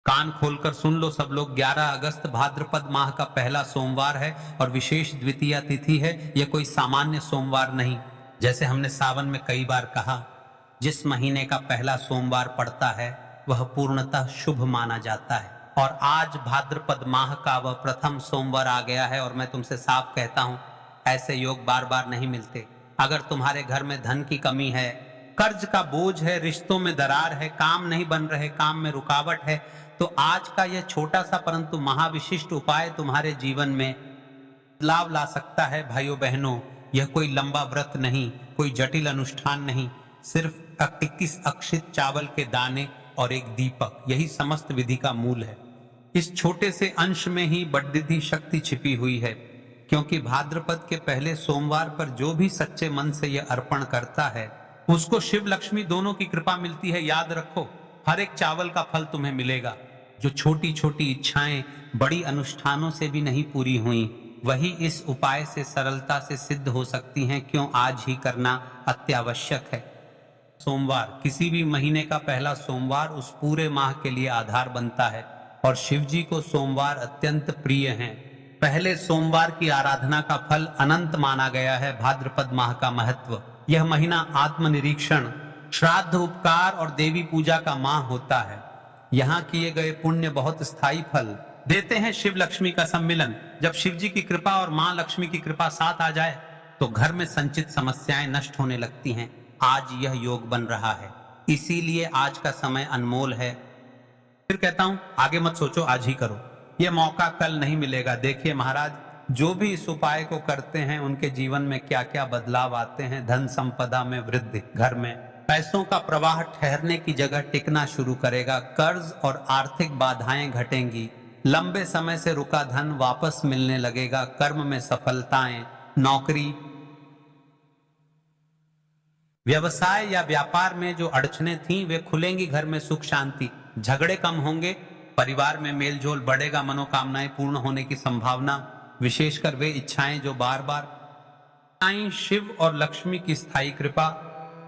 कान खोलकर सुन लो सब लोग, 11 अगस्त भाद्रपद माह का पहला सोमवार है और विशेष द्वितीया तिथि है। यह कोई सामान्य सोमवार नहीं। जैसे हमने सावन में कई बार कहा, जिस महीने का पहला सोमवार पड़ता है वह पूर्णतः शुभ माना जाता है। और आज भाद्रपद माह का वह प्रथम सोमवार आ गया है और मैं तुमसे साफ कहता हूं, ऐसे योग बार बार नहीं मिलते। अगर तुम्हारे घर में धन की कमी है, कर्ज का बोझ है, रिश्तों में दरार है, काम नहीं बन रहे, काम में रुकावट है, तो आज का यह छोटा सा परंतु महाविशिष्ट उपाय तुम्हारे जीवन में बदलाव ला सकता है। भाइयों बहनों, यह कोई लंबा व्रत नहीं, कोई जटिल अनुष्ठान नहीं, सिर्फ 21 अक्षित चावल के दाने और एक दीपक, यही समस्त विधि का मूल है। इस छोटे से अंश में ही बड़ी शक्ति छिपी हुई है, क्योंकि भाद्रपद के पहले सोमवार पर जो भी सच्चे मन से यह अर्पण करता है उसको शिव लक्ष्मी दोनों की कृपा मिलती है। याद रखो, हर एक चावल का फल तुम्हें मिलेगा। जो छोटी छोटी इच्छाएं बड़ी अनुष्ठानों से भी नहीं पूरी हुई, वही इस उपाय से सरलता से सिद्ध हो सकती हैं। क्यों आज ही करना अत्यावश्यक है। सोमवार, किसी भी महीने का पहला सोमवार उस पूरे माह के लिए आधार बनता है और शिव जी को सोमवार अत्यंत प्रिय हैं। पहले सोमवार की आराधना का फल अनंत माना गया है। भाद्रपद माह का महत्व, यह महीना आत्मनिरीक्षण, श्राद्ध, उपकार और देवी पूजा का माह होता है। यहाँ किए गए पुण्य बहुत स्थायी फल देते हैं। शिव लक्ष्मी का सम्मिलन, जब शिव जी की कृपा और माँ लक्ष्मी की कृपा साथ आ जाए तो घर में संचित समस्याएं नष्ट होने लगती हैं। आज यह योग बन रहा है, इसीलिए आज का समय अनमोल है। फिर कहता हूं, आगे मत सोचो, आज ही करो। यह मौका कल नहीं मिलेगा। देखिए महाराज, जो भी इस उपाय को करते हैं उनके जीवन में क्या क्या बदलाव आते हैं। धन संपदा में वृद्धि, घर में पैसों का प्रवाह ठहरने की जगह टिकना शुरू करेगा, कर्ज और आर्थिक बाधाएं घटेंगी, लंबे समय से रुका धन वापस मिलने लगेगा, कर्म में सफलताएं, नौकरी, व्यवसाय या व्यापार में जो अड़चने थीं वे खुलेंगी, घर में सुख शांति, झगड़े कम होंगे, परिवार में मेलजोल बढ़ेगा, मनोकामनाएं पूर्ण होने की संभावना, विशेषकर वे इच्छाएं जो बार बार, शिव और लक्ष्मी की स्थायी कृपा,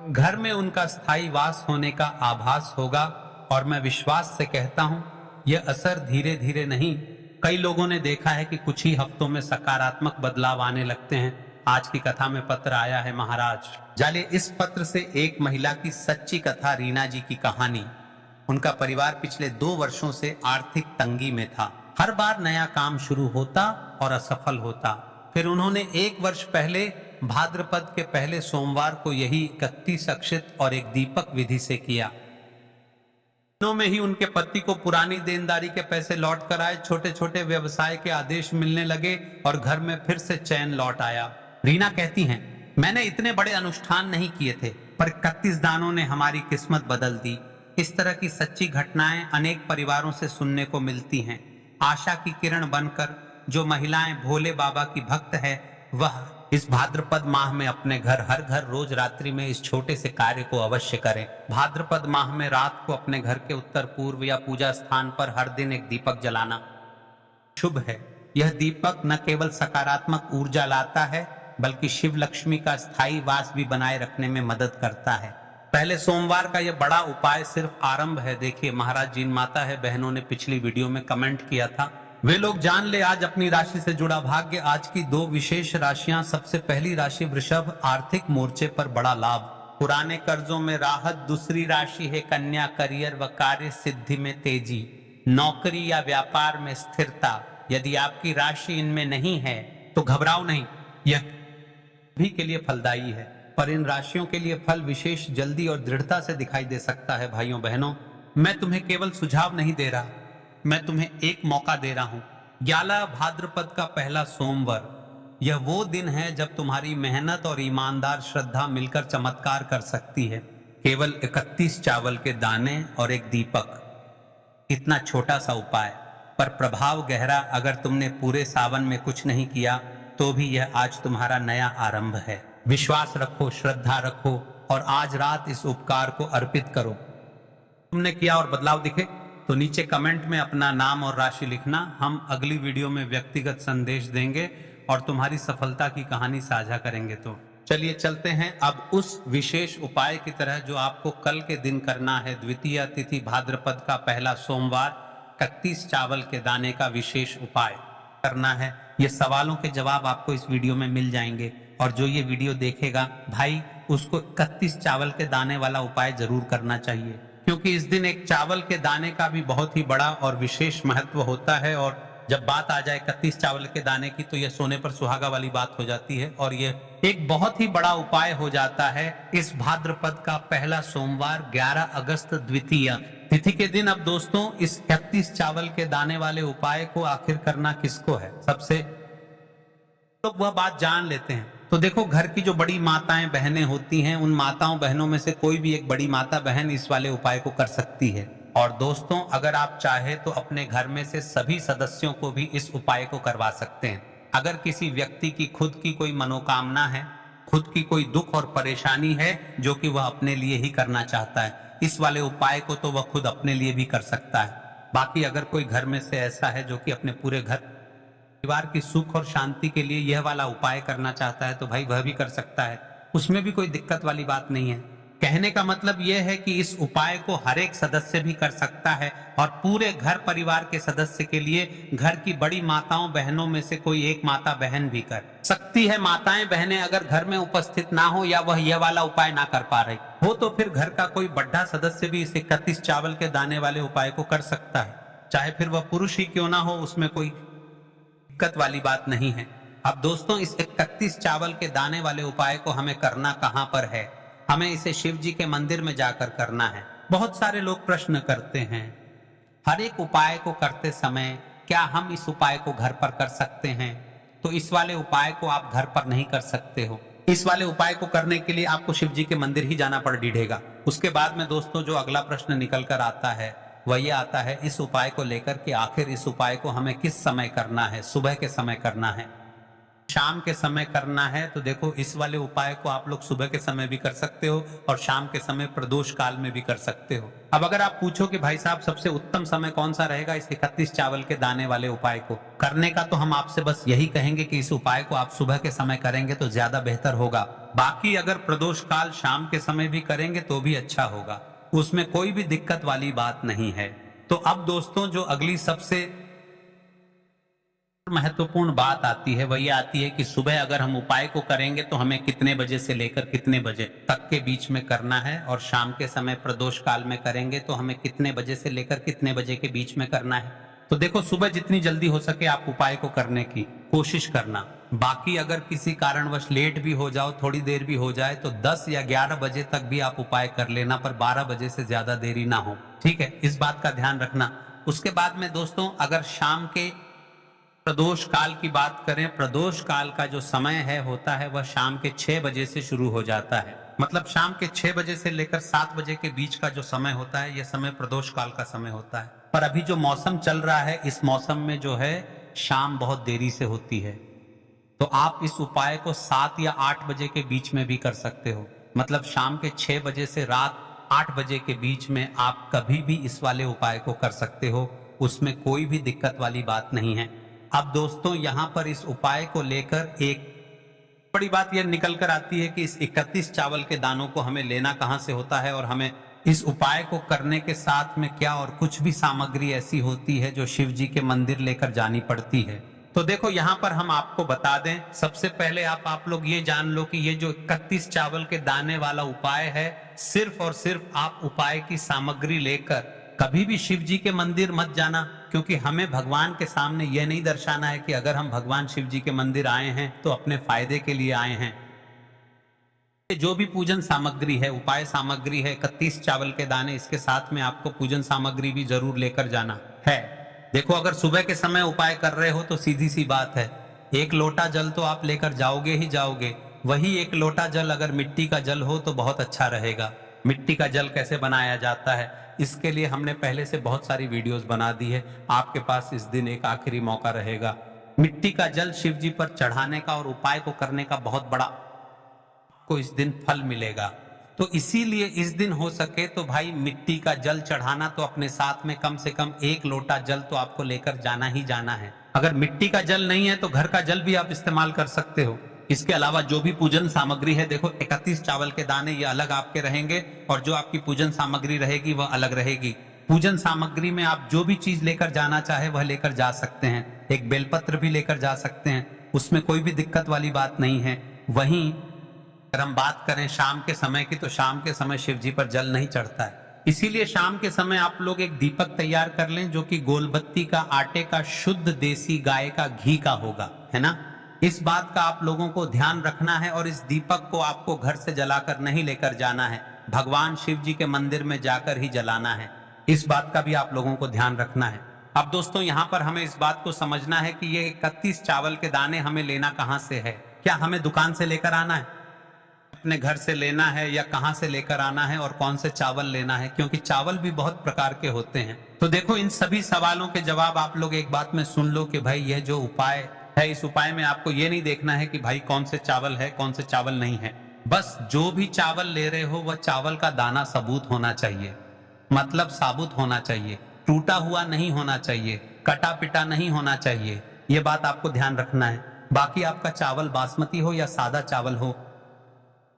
घर में उनका स्थायी वास होने का आभास होगा। और मैं विश्वास से कहता हूं, यह असर धीरे धीरे नहीं, कई लोगों ने देखा है कि कुछ ही हफ्तों में सकारात्मक बदलाव आने लगते हैं। आज की कथा में पत्र आया है महाराज। जालिए, इस पत्र से एक महिला की सच्ची कथा, रीना जी की कहानी। उनका परिवार पिछले 2 वर्षों से आर्थिक तंगी में था। हर बार नया काम शुरू होता और असफल होता। फिर उन्होंने 1 वर्ष पहले भाद्रपद के पहले सोमवार को यही 31 अक्षित और एक दीपक विधि से किया। दिनों में ही उनके पति को पुरानी देनदारी के पैसे लौट कर आए, छोटे छोटे व्यवसाय के आदेश मिलने लगे और घर में फिर से चैन लौट आया। रीना कहती हैं, मैंने इतने बड़े अनुष्ठान नहीं किए थे, पर 31 दानों ने हमारी किस्मत बदल दी। इस तरह की सच्ची घटनाएं अनेक परिवारों से सुनने को मिलती हैं। आशा की किरण बनकर जो महिलाएं भोले बाबा की भक्त है, वह इस भाद्रपद माह में अपने घर, हर घर रोज रात्रि में इस छोटे से कार्य को अवश्य करें। भाद्रपद माह में रात को अपने घर के उत्तर पूर्व या पूजा स्थान पर हर दिन एक दीपक जलाना शुभ है। यह दीपक न केवल सकारात्मक ऊर्जा लाता है, बल्कि शिव लक्ष्मी का स्थायी वास भी बनाए रखने में मदद करता है। पहले सोमवार का यह बड़ा उपाय सिर्फ आरंभ है। देखिए महाराज, जिन माता है बहनों ने पिछली वीडियो में कमेंट किया था, वे लोग जान ले आज अपनी राशि से जुड़ा भाग्य। आज की 2 विशेष राशियां। सबसे पहली राशि वृषभ, आर्थिक मोर्चे पर बड़ा लाभ, पुराने कर्जों में राहत। दूसरी राशि है कन्या, करियर व कार्य सिद्धि में तेजी, नौकरी या व्यापार में स्थिरता। यदि आपकी राशि इनमें नहीं है तो घबराओ नहीं, यह भी के लिए फलदायी है, पर इन राशियों के लिए फल विशेष जल्दी और दृढ़ता से दिखाई दे सकता है। भाइयों बहनों, मैं तुम्हें केवल सुझाव नहीं दे रहा, मैं तुम्हें एक मौका दे रहा हूं। 11 भाद्रपद का पहला सोमवार, यह वो दिन है जब तुम्हारी मेहनत और ईमानदार श्रद्धा मिलकर चमत्कार कर सकती है। केवल 31 चावल के दाने और एक दीपक, इतना छोटा सा उपाय, पर प्रभाव गहरा। अगर तुमने पूरे सावन में कुछ नहीं किया तो भी यह आज तुम्हारा नया आरंभ है। विश्वास रखो, श्रद्धा रखो और आज रात इस उपकार को अर्पित करो। तुमने किया और बदलाव दिखे तो नीचे कमेंट में अपना नाम और राशि लिखना। हम अगली वीडियो में व्यक्तिगत संदेश देंगे और तुम्हारी सफलता की कहानी साझा करेंगे। तो चलिए चलते हैं अब उस विशेष उपाय की तरह जो आपको कल के दिन करना है। द्वितीया तिथि भाद्रपद का पहला सोमवार 31 चावल के दाने का विशेष उपाय करना है। ये सवालों के जवाब आपको इस वीडियो में मिल जाएंगे और जो ये वीडियो देखेगा भाई उसको 31 चावल के दाने वाला उपाय जरूर करना चाहिए, क्योंकि इस दिन एक चावल के दाने का भी बहुत ही बड़ा और विशेष महत्व होता है। और जब बात आ जाए 31 चावल के दाने की तो यह सोने पर सुहागा वाली बात हो जाती है और ये एक बहुत ही बड़ा उपाय हो जाता है इस भाद्रपद का पहला सोमवार 11 अगस्त द्वितीय तिथि के दिन। अब दोस्तों इस 31 चावल के दाने वाले उपाय को आखिर करना किसको है, सबसे लोग वह बात जान लेते हैं। तो देखो, घर की जो बड़ी माताएं बहनें होती हैं, उन माताओं बहनों में से कोई भी एक बड़ी माता बहन इस वाले उपाय को कर सकती है। और दोस्तों अगर आप चाहे तो अपने घर में से सभी सदस्यों को भी इस उपाय को करवा सकते हैं। अगर किसी व्यक्ति की खुद की कोई मनोकामना है, खुद की कोई दुख और परेशानी है जो कि वह अपने लिए ही करना चाहता है, इस वाले उपाय को तो वह खुद अपने लिए भी कर सकता है। बाकी अगर कोई घर में से ऐसा है जो कि अपने पूरे घर परिवार की सुख और शांति के लिए यह वाला उपाय करना चाहता है तो भाई वह भी कर सकता है, उसमें भी कोई दिक्कत वाली बात नहीं है। कहने का मतलब यह है कि इस उपाय को हर एक सदस्य भी कर सकता है और पूरे घर परिवार के सदस्य के लिए घर की बड़ी माताओं बहनों में से कोई एक माता बहन भी कर सकती है। माताएं बहनें अगर घर में उपस्थित ना हो या वह यह वाला उपाय ना कर पा रही हो तो फिर घर का कोई बड़ा सदस्य भी इस 31 चावल के दाने वाले उपाय को कर सकता है, चाहे फिर वह पुरुष ही क्यों ना हो, उसमें कोई दिक्कत वाली बात नहीं है। अब दोस्तों इस 31 चावल के दाने वाले उपाय को हमें करना कहां पर है? हमें इसे शिव जी के मंदिर में जाकर करना है। बहुत सारे लोग प्रश्न करते हैं, हर एक उपाय को करते समय क्या हम इस उपाय को घर पर कर सकते हैं? तो इस वाले उपाय को आप घर पर नहीं कर सकते हो। इस वाले उपाय को करने के लिए आपको शिव जी के मंदिर ही जाना पड़ डीढ़ेगा। उसके बाद में दोस्तों जो अगला प्रश्न निकल कर आता है वह ये आता है इस उपाय को लेकर कि आखिर इस उपाय को हमें किस समय करना है? सुबह के समय करना है, शाम के समय करना है? तो देखो इस वाले उपाय को आप लोग सुबह के समय भी कर सकते हो और शाम के समय प्रदोष काल में भी कर सकते हो। अब अगर आप पूछो कि भाई साहब सबसे उत्तम समय कौन सा रहेगा इस 31 चावल के दाने वाले उपाय को करने का, तो हम आपसे बस यही कहेंगे कि इस उपाय को आप सुबह के समय करेंगे तो ज्यादा बेहतर होगा। बाकी अगर प्रदोष काल शाम के समय भी करेंगे तो भी अच्छा होगा, उसमें कोई भी दिक्कत वाली बात नहीं है। तो अब दोस्तों जो अगली सबसे महत्वपूर्ण बात आती है वह ये आती है कि सुबह अगर हम उपाय को करेंगे तो हमें कितने बजे से लेकर कितने बजे तक के बीच में करना है, और शाम के समय प्रदोष काल में करेंगे तो हमें कितने बजे से लेकर कितने बजे के बीच में करना है। तो देखो सुबह जितनी जल्दी हो सके आप उपाय को करने की कोशिश करना। बाकी अगर किसी कारणवश लेट भी हो जाओ, थोड़ी देर भी हो जाए, तो 10 या 11 बजे तक भी आप उपाय कर लेना, पर 12 बजे से ज्यादा देरी ना हो, ठीक है? इस बात का ध्यान रखना। उसके बाद में दोस्तों अगर शाम के प्रदोष काल की बात करें, प्रदोष काल का जो समय है होता है वह शाम के 6 बजे से शुरू हो जाता है। मतलब शाम के 6 बजे से लेकर 7 बजे के बीच का जो समय होता है यह समय प्रदोष काल का समय होता है। पर अभी जो मौसम चल रहा है इस मौसम में जो है शाम बहुत देरी से होती है, तो आप इस उपाय को 7 या 8 बजे के बीच में भी कर सकते हो। मतलब शाम के 6 बजे से रात 8 बजे के बीच में आप कभी भी इस वाले उपाय को कर सकते हो, उसमें कोई भी दिक्कत वाली बात नहीं है। अब दोस्तों यहाँ पर इस उपाय को लेकर एक बड़ी बात यह निकल कर आती है कि इस 31 चावल के दानों को हमें लेना कहाँ से होता है और हमें इस उपाय को करने के साथ में क्या और कुछ भी सामग्री ऐसी होती है जो शिव जी के मंदिर लेकर जानी पड़ती है। तो देखो यहाँ पर हम आपको बता दें, सबसे पहले आप लोग ये जान लो कि ये जो 31 चावल के दाने वाला उपाय है, सिर्फ और सिर्फ आप उपाय की सामग्री लेकर कभी भी शिव जी के मंदिर मत जाना, क्योंकि हमें भगवान के सामने यह नहीं दर्शाना है कि अगर हम भगवान शिव जी के मंदिर आए हैं तो अपने फायदे के लिए आए हैं। जो भी पूजन सामग्री है, उपाय सामग्री है, 31 चावल के दाने, इसके साथ में आपको पूजन सामग्री भी जरूर लेकर जाना है। देखो अगर सुबह के समय उपाय कर रहे हो तो सीधी सी बात है, 1 लोटा जल तो आप लेकर जाओगे ही जाओगे। वही 1 लोटा जल अगर मिट्टी का जल हो तो बहुत अच्छा रहेगा। मिट्टी का जल कैसे बनाया जाता है इसके लिए हमने पहले से बहुत सारी वीडियोस बना दी है, आपके पास इस दिन एक आखिरी मौका रहेगा। मिट्टी का जल शिव जी पर चढ़ाने का और उपाय को करने का बहुत बड़ा को इस दिन फल मिलेगा। तो इसीलिए इस दिन हो सके तो भाई मिट्टी का जल चढ़ाना तो अपने साथ में कम से कम 1 लोटा जल तो आपको लेकर जाना ही जाना है। अगर मिट्टी का जल नहीं है तो घर का जल भी आप इस्तेमाल कर सकते हो। इसके अलावा जो भी पूजन सामग्री है, देखो 31 चावल के दाने ये अलग आपके रहेंगे और जो आपकी पूजन सामग्री रहेगी वह अलग रहेगी। पूजन सामग्री में आप जो भी चीज लेकर जाना चाहे वह लेकर जा सकते हैं। एक बेलपत्र भी लेकर जा सकते हैं, उसमें कोई भी दिक्कत वाली बात नहीं है। वहीं अगर हम बात करें शाम के समय की, तो शाम के समय शिव जी पर जल नहीं चढ़ता है, इसीलिए शाम के समय आप लोग एक दीपक तैयार कर लें जो कि गोलबत्ती का, आटे का, शुद्ध देसी गाय का घी का होगा, है ना। इस बात का आप लोगों को ध्यान रखना है और इस दीपक को आपको घर से जलाकर नहीं लेकर जाना है, भगवान शिव जी के मंदिर में जाकर ही जलाना है। इस बात का भी आप लोगों को ध्यान रखना है। अब दोस्तों यहाँ पर हमें इस बात को समझना है कि ये 31 चावल के दाने हमें लेना कहाँ से है। क्या हमें दुकान से लेकर आना है, अपने घर से लेना है, या कहां से लेकर आना है और कौन से चावल लेना है, क्योंकि चावल भी बहुत प्रकार के होते हैं। तो देखो, इन सभी सवालों के जवाब आप लोग एक बात में सुन लो कि भाई यह जो उपाय है, इस उपाय में आपको ये नहीं देखना है कि भाई कौन से चावल है, कौन से चावल नहीं है। बस जो भी चावल ले रहे हो वह चावल का दाना सबूत होना चाहिए, मतलब साबुत होना चाहिए, टूटा हुआ नहीं होना चाहिए, कटा पिटा नहीं होना चाहिए। ये बात आपको ध्यान रखना है। बाकी आपका चावल बासमती हो या सादा चावल हो,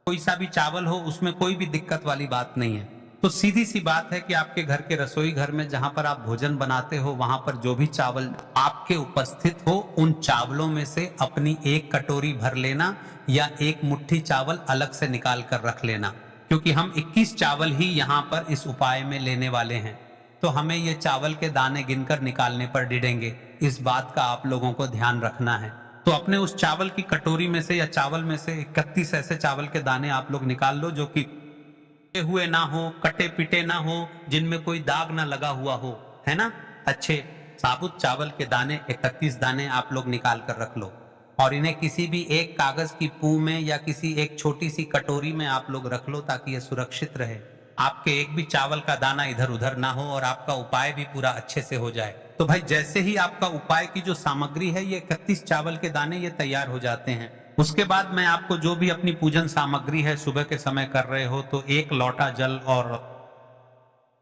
कोई सा भी चावल हो, उसमें कोई भी दिक्कत वाली बात नहीं है। तो सीधी सी बात है कि आपके घर के रसोई घर में जहां पर आप भोजन बनाते हो, वहां पर जो भी चावल आपके उपस्थित हो, उन चावलों में से अपनी एक कटोरी भर लेना या एक मुट्ठी चावल अलग से निकाल कर रख लेना, क्योंकि हम 21 चावल ही यहाँ पर इस उपाय में लेने वाले हैं। तो हमें ये चावल के दाने गिनकर निकालने पर डिडेंगे, इस बात का आप लोगों को ध्यान रखना है। तो अपने उस चावल की कटोरी में से या चावल में से 31 ऐसे चावल के दाने आप लोग निकाल लो जो कि कटे हुए ना हो, कटे पिटे ना हो, जिनमें कोई दाग ना लगा हुआ हो, है ना। अच्छे साबुत चावल के दाने 31 दाने आप लोग निकाल कर रख लो और इन्हें किसी भी एक कागज की पू में या किसी एक छोटी सी कटोरी में आप लोग रख लो, ताकि ये सुरक्षित रहे, आपके एक भी चावल का दाना इधर उधर ना हो और आपका उपाय भी पूरा अच्छे से हो जाए। तो भाई जैसे ही आपका उपाय की जो सामग्री है, ये 31 चावल के दाने ये तैयार हो जाते हैं, उसके बाद मैं आपको जो भी अपनी पूजन सामग्री है, सुबह के समय कर रहे हो तो 1 लोटा जल और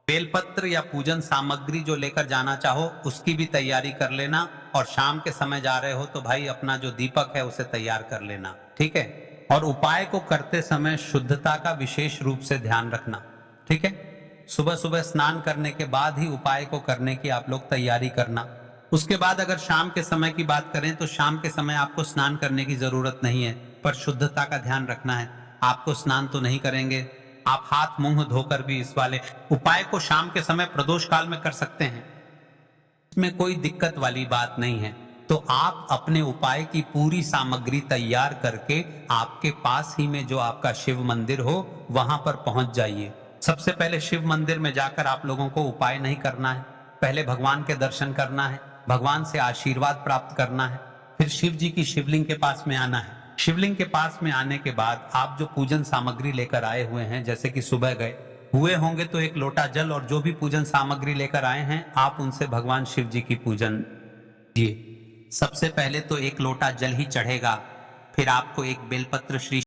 बेलपत्र या पूजन सामग्री जो लेकर जाना चाहो उसकी भी तैयारी कर लेना। और शाम के समय जा रहे हो तो भाई अपना जो दीपक है उसे तैयार कर लेना, ठीक है। और उपाय को करते समय शुद्धता का विशेष रूप से ध्यान रखना, ठीक है। सुबह सुबह स्नान करने के बाद ही उपाय को करने की आप लोग तैयारी करना। उसके बाद अगर शाम के समय की बात करें तो शाम के समय आपको स्नान करने की जरूरत नहीं है, पर शुद्धता का ध्यान रखना है। आपको स्नान तो नहीं करेंगे, आप हाथ मुंह धोकर भी इस वाले उपाय को शाम के समय प्रदोष काल में कर सकते हैं, इसमें कोई दिक्कत वाली बात नहीं है। तो आप अपने उपाय की पूरी सामग्री तैयार करके आपके पास ही में जो आपका शिव मंदिर हो वहां पर पहुंच जाइए। सबसे पहले शिव मंदिर में जाकर आप लोगों को उपाय नहीं करना है, पहले भगवान के दर्शन करना है, भगवान से आशीर्वाद प्राप्त करना है, फिर शिव जी की शिवलिंग के पास में आना है। शिवलिंग के पास में आने के बाद आप जो पूजन सामग्री लेकर आए हुए हैं, जैसे कि सुबह गए हुए होंगे तो 1 लोटा जल और जो भी पूजन सामग्री लेकर आए हैं आप उनसे भगवान शिव जी की पूजन कीजिए। सबसे पहले तो 1 लोटा जल ही चढ़ेगा, फिर आपको एक बेलपत्र श्री